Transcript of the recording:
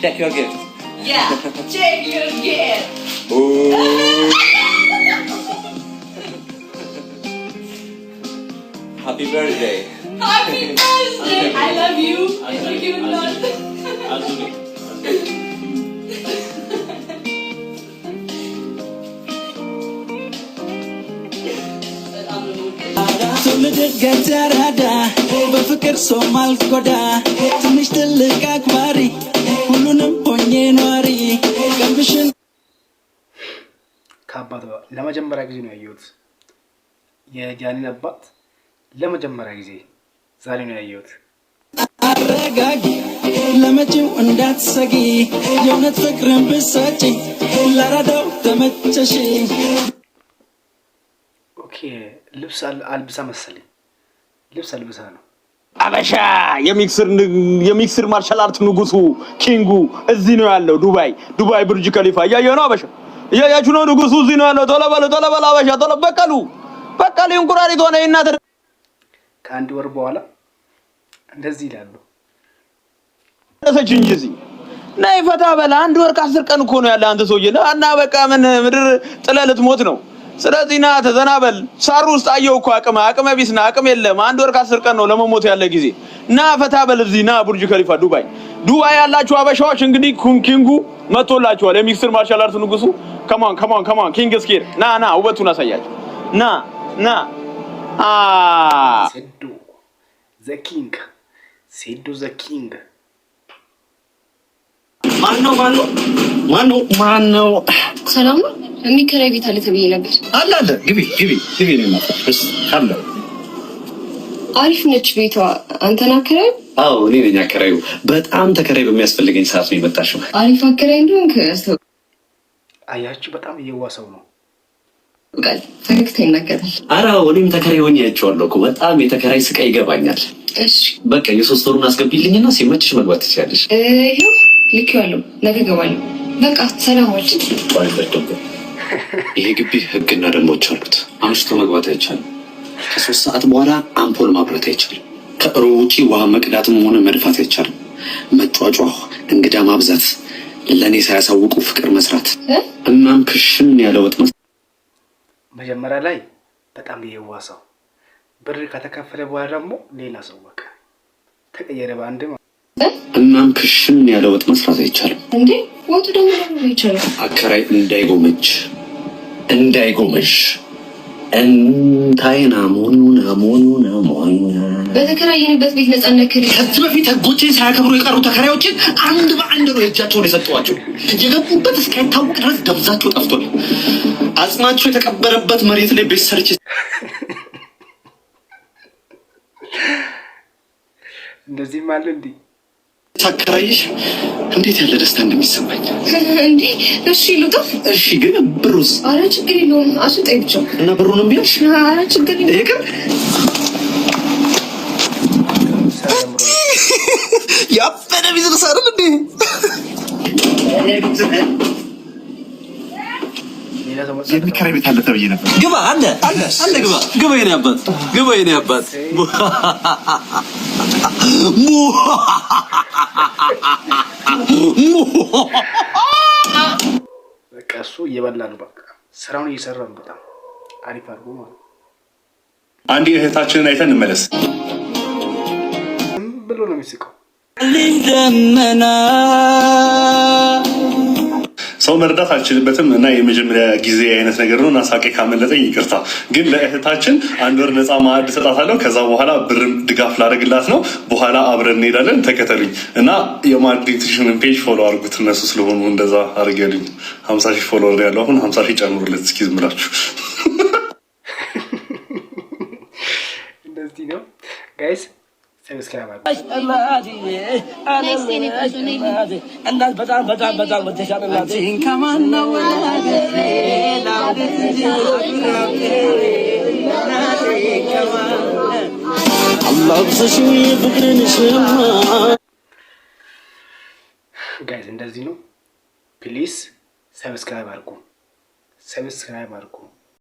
Check your gift. Yeah, check your gift. Happy birthday. Happy birthday. I love you. Thank you, Lord. ገጀራዳ በፍቅር ሶማል ጎዳ ትንሽ ትልቅ አክባሪ ሁሉንም ሆኜ ኗሪ ቀምሽን ከአባት ለመጀመሪያ ጊዜ ነው ያየሁት። የጃኒን አባት ለመጀመሪያ ጊዜ ዛሬ ነው ያየሁት። አረጋጊ ለመጪው እንዳትሰጊ የእውነት ፍቅርን ብትሰጪ ለራዳው ተመቸሽ። ኦኬ ልብስ አልብሳ መሰለኝ። ልብስ አልብሳ ነው። አበሻ የሚክስር ማርሻል አርት ንጉሱ ኪንጉ እዚህ ነው ያለው። ዱባይ ብርጅ ከሊፋ እያየሁ ነው። አበሻ እያያችሁ ነው። ንጉሱ እዚህ ነው ያለው። ቶሎ በል አበሻ ቶሎ በቀሉ እንቁራሪት ሆነ እናት። ከአንድ ወር በኋላ እንደዚህ ይላሉ። ተሰች እንጂ እዚህ ነይ ፈታ በል። አንድ ወር ከ10 ቀን እኮ ነው ያለ አንተ ሰውዬ እና በቃ ምን ምድር ጥለህ ልትሞት ነው። ስለዚህ ና ተዘናበል። ሳሩ ውስጥ አየው እኮ አቅመ ቢስ ና አቅም የለም። አንድ ወር ከ10 ቀን ነው ለመሞት ያለ ጊዜ። ና ፈታ በል እዚህ ና ቡርጅ ከሊፋ ዱባይ ያላችሁ አበሻዎች እንግዲህ ኪንጉ መጥቶላችኋል። የሚክስር ማርሻል አርት ንጉሱ ከማን ኪንግ ስኬር ና ውበቱን አሳያችሁ። ና ሴዱ ዘ ኪንግ ማነው? ሰላም ነው። የሚከራይ ቤት አለ ተብዬ ነበር። አለ ግቢ ነው ማለት አለ። አሪፍ ነች ቤቷ። አንተን አከራይ? አዎ እኔ ነኝ አከራዩ። በጣም ተከራይ በሚያስፈልገኝ ሰዓት ነው የመጣሽው። አሪፍ አከራይ እንደሆንክ አስተው። አያችሁ በጣም እየዋሰው ነው። ቃል ፈገግታ ይናገራል። ኧረ እኔም ተከራይ ሆኜ አይቼዋለሁ እኮ። በጣም የተከራይ ስቃይ ይገባኛል። እሺ በቃ የ3 ወሩን አስገቢልኝና ሲመችሽ መግባት ትችያለሽ። ይሄው ልክ ያለው ነገ እገባለሁ። በቃ ሰላም ዋጭ። ይሄ ግቢ ህግና ደንቦች አሉት። አምሽቶ መግባት አይቻልም። ከ3 ሰዓት በኋላ አምፖል ማብራት አይቻልም። ከእሮ ውጪ ውሃ መቅዳትም ሆነ መድፋት አይቻልም። መጫጫህ፣ እንግዳ ማብዛት፣ ለኔ ሳያሳውቁ ፍቅር መስራት እናም ክሽን ያለ ወጥ መጀመሪያ ላይ በጣም እየዋሰው ብር ከተከፈለ በኋላ ደግሞ ሌላ ሰው በቃ ተቀየረ ባንድ እናም ክሽን ያለ ወጥ መስራት አይቻልም። እንዴ ወጡ ደግሞ ነው ይቻላል። አከራይ እንዳይጎመሽ እንታይና ሞኑና በተከራየንበት ቤት ነፃነት ከሪ ከዚህ በፊት ህጎችን ሳያከብሩ የቀሩ ተከራዮችን አንድ በአንድ ነው እጃቸውን የሰጠዋቸው። የገቡበት እስካይታወቅ ድረስ ደብዛቸው ጠፍቷል። አጽማቸው የተቀበረበት መሬት ላይ ቤት ሰርች እንደዚህ ማለት እንዴ ታከራይሽ እንዴት ያለ ደስታ እንደሚሰማኝ እንዴ። እሺ ልውጣ። እሺ ግን ብሩስ? አረ ችግር የለውም አስወጣኝ ብቻ። እና ብሩንም ቢልሽ? አረ ችግር የለውም። ይቅር ያፈነ ቢዝነስ አይደል እንዴ? የሚከራይ ቤት አለ ተብዬ ነበር። ግባ አለ ግባ የኔ አባት በቃ እሱ እየበላ ነው። በቃ ስራውን እየሰራ ነው። በጣም አሪፍ አድርጎ ማለት አንድ እህታችንን አይተን እንመለስ ብሎ ነው የሚስቀው። ደመና ሰው መርዳት አልችልበትም እና የመጀመሪያ ጊዜ አይነት ነገር ነው እና ሳቄ ካመለጠኝ ይቅርታ። ግን ለእህታችን 1 ወር ነፃ ማዕድ ሰጣታለሁ። ከዛ በኋላ ብርም ድጋፍ ላደርግላት ነው። በኋላ አብረን እንሄዳለን። ተከተሉኝ እና የማዕድ ኒውትሪሽንን ፔጅ ፎሎ አድርጉት። እነሱ ስለሆኑ እንደዛ አድርጌልኝ 50,000 ፎሎወር ያለው አሁን 50,000 ጨምሩለት እስኪ ዝም ብላችሁ። እንደዚህ ነው ጋይስ። ሰብስክራይብ ጋይስ እንደዚህ ነው። ፕሊዝ ሰብስክራይብ አድርጉ።